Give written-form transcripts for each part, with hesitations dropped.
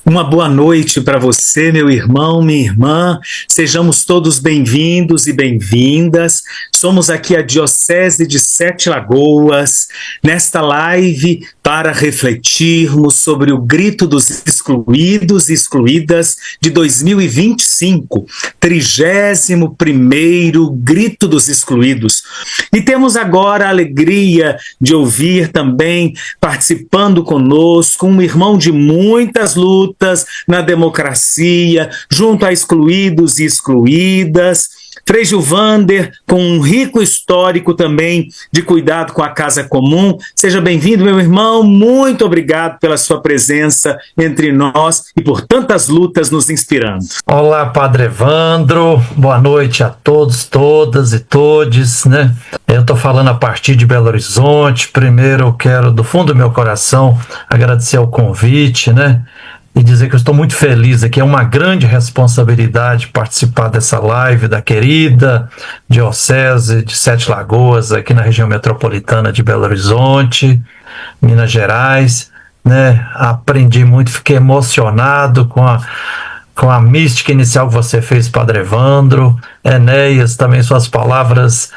Uma boa noite para você, meu irmão, minha irmã. Sejamos todos bem-vindos e bem-vindas. Somos aqui a Diocese de Sete Lagoas, nesta live para refletirmos sobre o Grito dos Excluídos e Excluídas de 2025, 31º Grito dos Excluídos. E temos agora a alegria de ouvir também, participando conosco, um irmão de muitas lutas na democracia, junto a excluídos e excluídas, Frei Gilvander, com um rico histórico também de cuidado com a casa comum. Seja bem-vindo, meu irmão, muito obrigado pela sua presença entre nós e por tantas lutas nos inspirando. Olá, Padre Evandro, boa noite a todos, todas e todes, né? Eu estou falando a partir de Belo Horizonte. Primeiro eu quero, do fundo do meu coração, agradecer ao convite, né? E dizer que eu estou muito feliz aqui. É uma grande responsabilidade participar dessa live da querida Diocese de Sete Lagoas, aqui na região metropolitana de Belo Horizonte, Minas Gerais, né? Aprendi muito, fiquei emocionado com a mística inicial que você fez, Padre Evandro. Enéas, também suas palavras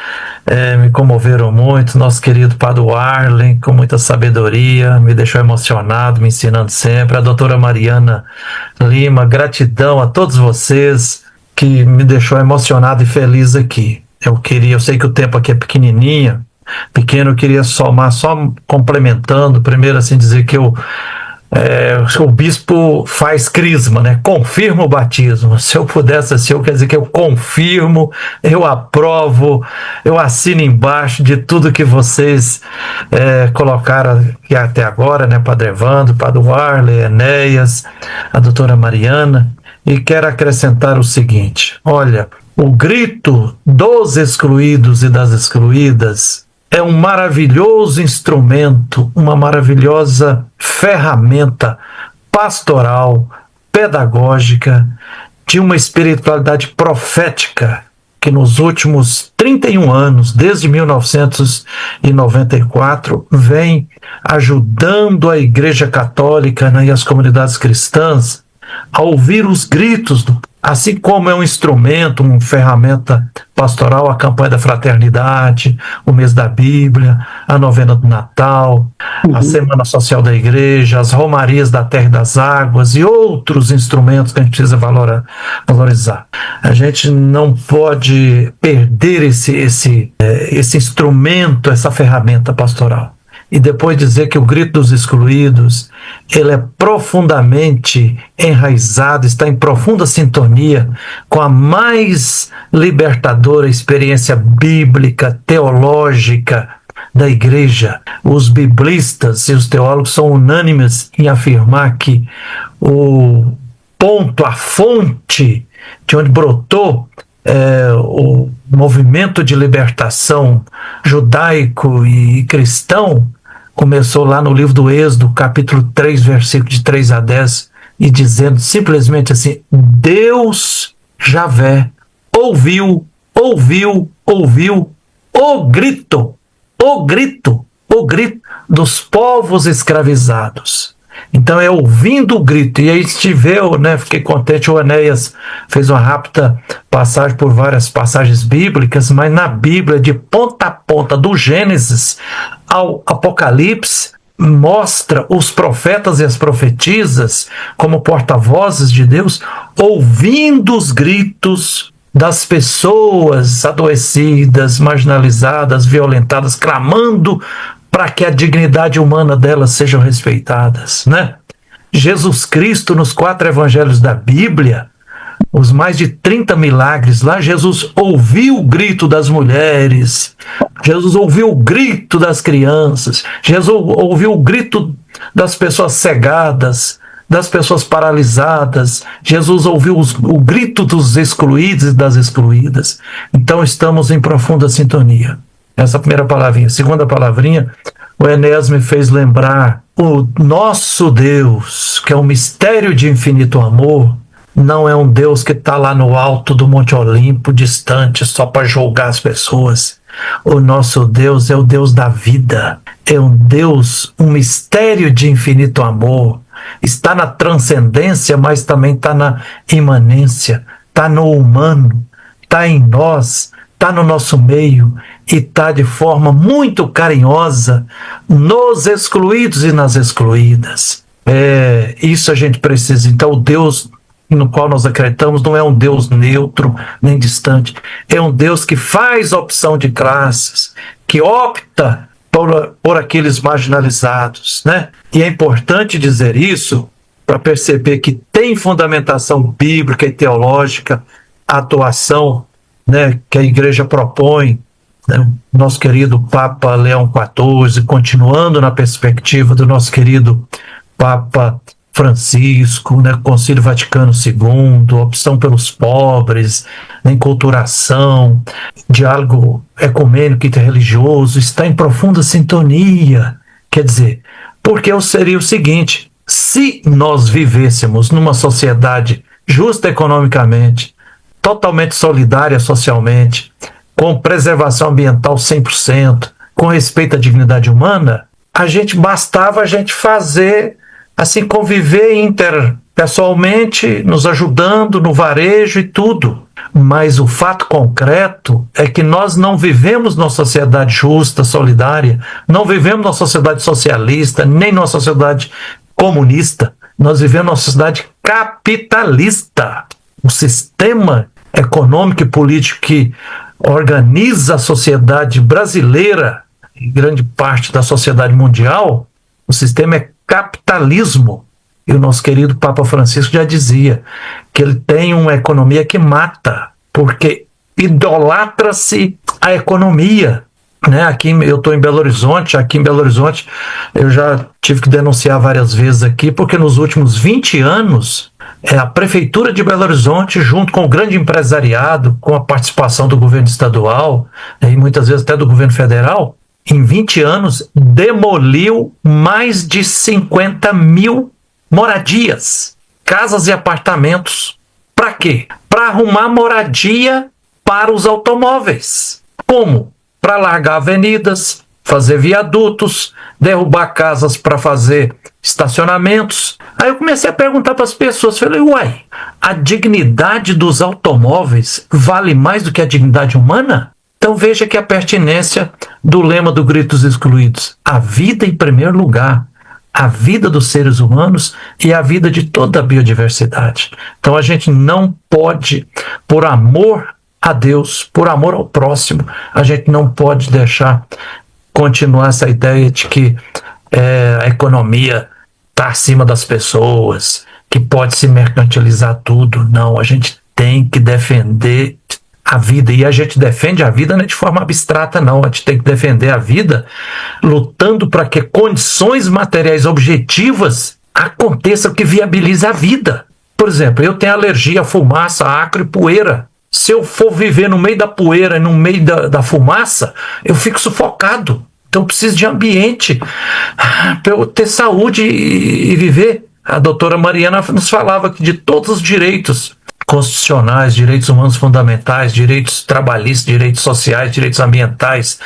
me comoveram muito. Nosso querido Padre Arlen, com muita sabedoria, me deixou emocionado, me ensinando sempre. A doutora Mariana Lima, gratidão a todos vocês, que me deixou emocionado e feliz aqui. Eu sei que o tempo aqui é pequeno, eu queria somar, só complementando, primeiro assim, dizer que o bispo faz crisma, né? Confirma o batismo. Se eu pudesse assim, eu quero dizer que eu confirmo, eu aprovo, eu assino embaixo de tudo que vocês colocaram aqui até agora, né? Padre Evandro, Padre Arlen, Enéas, a doutora Mariana. E quero acrescentar o seguinte: olha, o grito dos excluídos e das excluídas é um maravilhoso instrumento, uma maravilhosa ferramenta pastoral, pedagógica, de uma espiritualidade profética que nos últimos 31 anos, desde 1994, vem ajudando a Igreja Católica, né, e as comunidades cristãs a ouvir os gritos assim como é um instrumento, uma ferramenta pastoral, a campanha da fraternidade, o mês da Bíblia, a novena do Natal, a Semana Social da Igreja, as romarias da Terra e das Águas e outros instrumentos que a gente precisa valorizar. A gente não pode perder esse instrumento, essa ferramenta pastoral. E depois dizer que o grito dos excluídos, ele é profundamente enraizado, está em profunda sintonia com a mais libertadora experiência bíblica, teológica da Igreja. Os biblistas e os teólogos são unânimes em afirmar que o ponto, a fonte de onde brotou o movimento de libertação judaico e cristão começou lá no livro do Êxodo, capítulo 3, versículo de 3 a 10, e dizendo simplesmente assim: Deus, Javé, ouviu o grito dos povos escravizados. Então é ouvindo o grito, e aí a gente vê, né, fiquei contente, o Enéas fez uma rápida passagem por várias passagens bíblicas, mas na Bíblia, de ponta a ponta, do Gênesis ao Apocalipse, mostra os profetas e as profetisas como porta-vozes de Deus, ouvindo os gritos das pessoas adoecidas, marginalizadas, violentadas, clamando para que a dignidade humana delas sejam respeitadas, né? Jesus Cristo, nos 4 evangelhos da Bíblia, os mais de 30 milagres lá, Jesus ouviu o grito das mulheres, Jesus ouviu o grito das crianças, Jesus ouviu o grito das pessoas cegadas, das pessoas paralisadas, Jesus ouviu o grito dos excluídos e das excluídas. Então estamos em profunda sintonia. Essa primeira palavrinha. Segunda palavrinha, o Enéas me fez lembrar: o nosso Deus, que é um mistério de infinito amor, não é um Deus que está lá no alto do Monte Olimpo, distante, só para julgar as pessoas. O nosso Deus é o Deus da vida. É um Deus, um mistério de infinito amor, está na transcendência, mas também está na imanência, está no humano, está em nós, está no nosso meio e está de forma muito carinhosa nos excluídos e nas excluídas. Isso a gente precisa. Então, o Deus no qual nós acreditamos não é um Deus neutro nem distante, é um Deus que faz opção de classes, que opta por aqueles marginalizados, né? E é importante dizer isso para perceber que tem fundamentação bíblica e teológica a atuação, né, que a igreja propõe, né? Nosso querido Papa Leão XIV, continuando na perspectiva do nosso querido Papa Francisco, né, Concílio Vaticano II, opção pelos pobres, enculturação, diálogo ecumênico e interreligioso, está em profunda sintonia. Quer dizer, porque seria o seguinte: se nós vivêssemos numa sociedade justa economicamente, totalmente solidária socialmente, com preservação ambiental 100%, com respeito à dignidade humana, bastava a gente fazer assim, conviver interpessoalmente, nos ajudando no varejo e tudo. Mas o fato concreto é que nós não vivemos numa sociedade justa, solidária, não vivemos numa sociedade socialista, nem numa sociedade comunista. Nós vivemos numa sociedade capitalista. O sistema econômico e político que organiza a sociedade brasileira e grande parte da sociedade mundial, o sistema é capitalismo. E o nosso querido Papa Francisco já dizia que ele tem uma economia que mata, porque idolatra-se a economia, né? Aqui eu estou em Belo Horizonte, eu já tive que denunciar várias vezes aqui, porque nos últimos 20 anos a Prefeitura de Belo Horizonte, junto com o grande empresariado, com a participação do governo estadual, e muitas vezes até do governo federal, em 20 anos, demoliu mais de 50 mil moradias, casas e apartamentos. Para quê? Para arrumar moradia para os automóveis. Como? Para largar avenidas, fazer viadutos, derrubar casas para fazer estacionamentos. Aí eu comecei a perguntar para as pessoas, falei, uai, a dignidade dos automóveis vale mais do que a dignidade humana? Então veja que a pertinência do lema do Grito dos Excluídos: a vida em primeiro lugar, a vida dos seres humanos e a vida de toda a biodiversidade. Então a gente não pode, por amor a Deus, por amor ao próximo, a gente não pode deixar continuar essa ideia de que a economia está acima das pessoas, que pode se mercantilizar tudo. Não, a gente tem que defender a vida, e a gente defende a vida não é de forma abstrata, não. A gente tem que defender a vida lutando para que condições materiais objetivas aconteçam que viabilizem a vida. Por exemplo, eu tenho alergia a fumaça, a acre e poeira. Se eu for viver no meio da poeira e no meio da fumaça, eu fico sufocado. Então eu preciso de ambiente para eu ter saúde e viver. A doutora Mariana nos falava que de todos os direitos constitucionais, direitos humanos fundamentais, direitos trabalhistas, direitos sociais, direitos ambientais,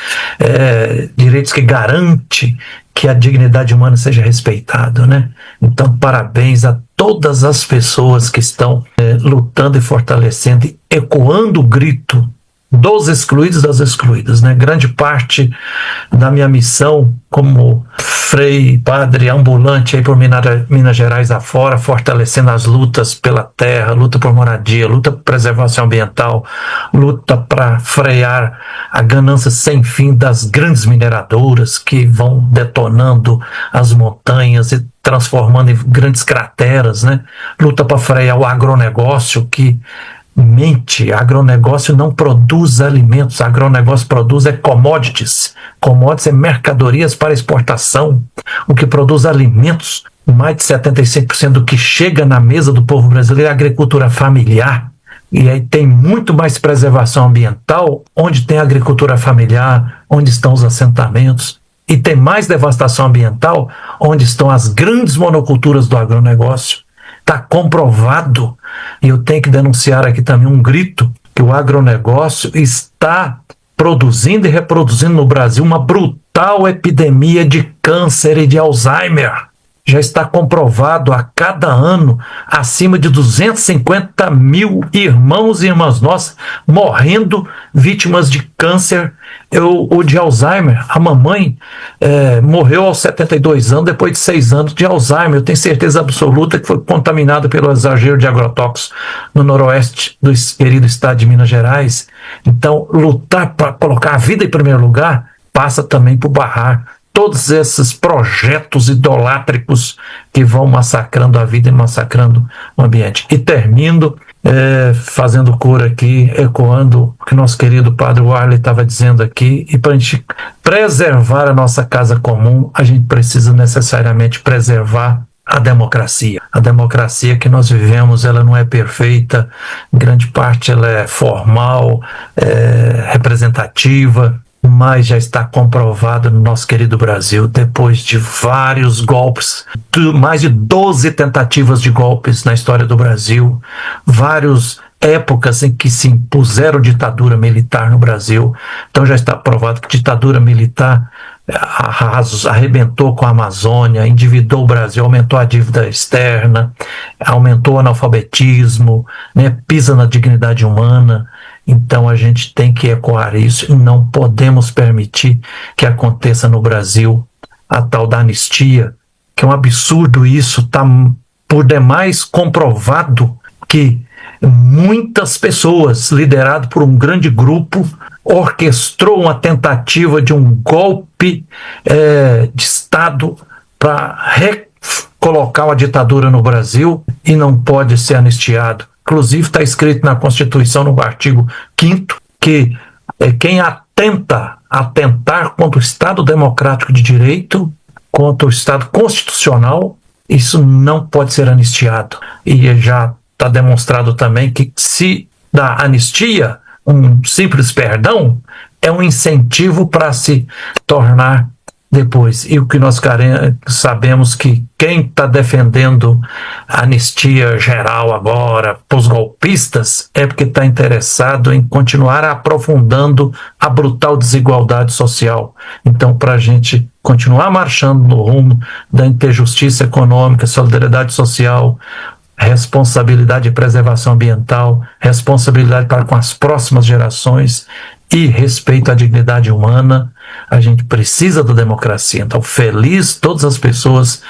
direitos que garantem que a dignidade humana seja respeitada, né? Então, parabéns a todas as pessoas que estão lutando e fortalecendo e ecoando o grito dos excluídos e das excluídas, né? Grande parte da minha missão como frei, padre ambulante aí por Minas Gerais afora, fortalecendo as lutas pela terra, luta por moradia, luta por preservação ambiental, luta para frear a ganância sem fim das grandes mineradoras que vão detonando as montanhas e transformando em grandes crateras, né? Luta para frear o agronegócio que mente. Agronegócio não produz alimentos, agronegócio produz commodities. Commodities é mercadorias para exportação. O que produz alimentos, mais de 75% do que chega na mesa do povo brasileiro é agricultura familiar. E aí tem muito mais preservação ambiental onde tem agricultura familiar, onde estão os assentamentos. E tem mais devastação ambiental onde estão as grandes monoculturas do agronegócio. Está comprovado, e eu tenho que denunciar aqui também um grito, que o agronegócio está produzindo e reproduzindo no Brasil uma brutal epidemia de câncer e de Alzheimer. já está comprovado a cada ano acima de 250 mil irmãos e irmãs nossas morrendo vítimas de câncer ou de Alzheimer. A mamãe morreu aos 72 anos, depois de 6 anos de Alzheimer. Eu tenho certeza absoluta que foi contaminada pelo exagero de agrotóxicos no noroeste do querido estado de Minas Gerais. Então, lutar para colocar a vida em primeiro lugar passa também por barrar todos esses projetos idolátricos que vão massacrando a vida e massacrando o ambiente. E termino fazendo cor aqui, ecoando o que nosso querido Padre Warley estava dizendo aqui, e para a gente preservar a nossa casa comum, a gente precisa necessariamente preservar a democracia. A democracia que nós vivemos, ela não é perfeita, em grande parte ela é formal, representativa, mas já está comprovado no nosso querido Brasil, depois de vários golpes, mais de 12 tentativas de golpes na história do Brasil, várias épocas em que se impuseram ditadura militar no Brasil. Então já está provado que ditadura militar arrebentou com a Amazônia, endividou o Brasil, aumentou a dívida externa, aumentou o analfabetismo, pisa na dignidade humana. Então a gente tem que ecoar isso e não podemos permitir que aconteça no Brasil a tal da anistia, que é um absurdo isso. Está por demais comprovado que muitas pessoas, lideradas por um grande grupo, orquestrou uma tentativa de um golpe de Estado para recolocar a ditadura no Brasil e não pode ser anistiado. Inclusive está escrito na Constituição, no artigo 5º, que quem atentar contra o Estado democrático de direito, contra o Estado constitucional, isso não pode ser anistiado. E já está demonstrado também que se dá anistia, um simples perdão, é um incentivo para se tornar depois. E o que nós sabemos que quem está defendendo a anistia geral agora para os golpistas é porque está interessado em continuar aprofundando a brutal desigualdade social. Então, para a gente continuar marchando no rumo da interjustiça econômica, solidariedade social, responsabilidade de preservação ambiental, responsabilidade para com as próximas gerações e respeito à dignidade humana, a gente precisa da democracia. Então, feliz todas as pessoas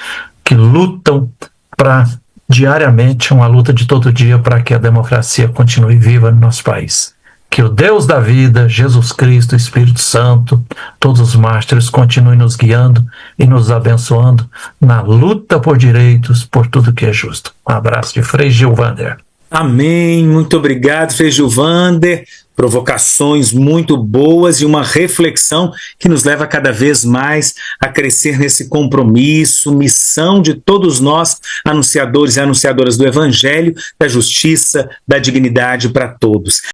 que lutam diariamente, uma luta de todo dia para que a democracia continue viva no nosso país. Que o Deus da vida, Jesus Cristo, Espírito Santo, todos os mártires continuem nos guiando e nos abençoando na luta por direitos, por tudo que é justo. Um abraço de Frei Gilvander. Amém, muito obrigado, Frei Gilvander. Provocações muito boas e uma reflexão que nos leva cada vez mais a crescer nesse compromisso, missão de todos nós, anunciadores e anunciadoras do Evangelho, da justiça, da dignidade para todos.